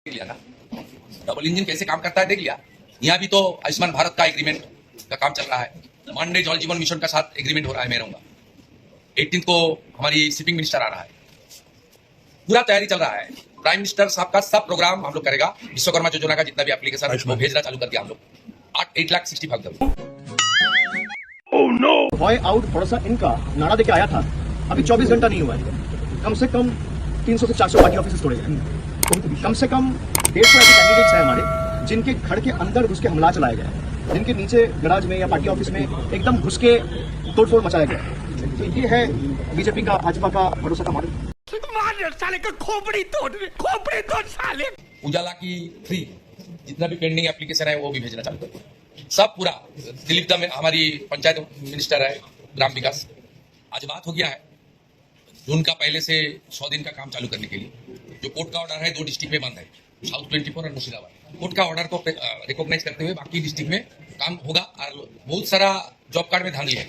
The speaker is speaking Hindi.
लिया ना, डबल इंजन कैसे काम करता है देख लिया। यहाँ भी तो आयुष्मान भारत का एग्रीमेंट का काम चल रहा है, मानदेय जल जीवन मिशन का साथ एग्रीमेंट हो रहा है। मैं रहूंगा 18 को हमारी शिपिंग मिनिस्टर आ रहा है, पूरा तैयारी चल रहा है। प्राइम मिनिस्टर साहब का सब प्रोग्राम हम लोग करेगा। विश्वकर्मा योजना का जितना भी एप्लीकेशन वो भेजना चालू कर दिया हम लोग। 8,65,000। बॉय आउट थोड़ा सा इनका नारा देके आया था, अभी 24 घंटा नहीं हुआ है, कम से कम 300 से 400 पार्टी ऑफिस तोड़े गए। कम से कम 150 ऐसे कैंडिडेट्स हैं हमारे जिनके घर के अंदर घुस के हमला चलाया गया है, जिनके नीचे गराज में या पार्टी ऑफिस में एकदम घुस के तोड़फोड़ मचाया गया। तो ये है बीजेपी का, भाजपा का भरोसा का मॉडल। साले का खोपड़ी तोड़ साले। उजाला की 3 जितना भी पेंडिंग एप्लीकेशन है वो भी भेजना चालू कर, सब पूरा। दिलीप दा में हमारी पंचायत मिनिस्टर है, ग्राम विकास, आज बात हो गया है जून का पहले से 100 दिन का काम चालू करने के लिए। जो कोर्ट का ऑर्डर है 2 डिस्ट्रिक्ट में बंद है, साउथ 24 और मुर्शिदाबाद। कोर्ट का ऑर्डर को रिकॉग्नाइज करते हुए बाकी डिस्ट्रिक्ट में काम होगा और बहुत सारा जॉब कार्ड में धांधली है।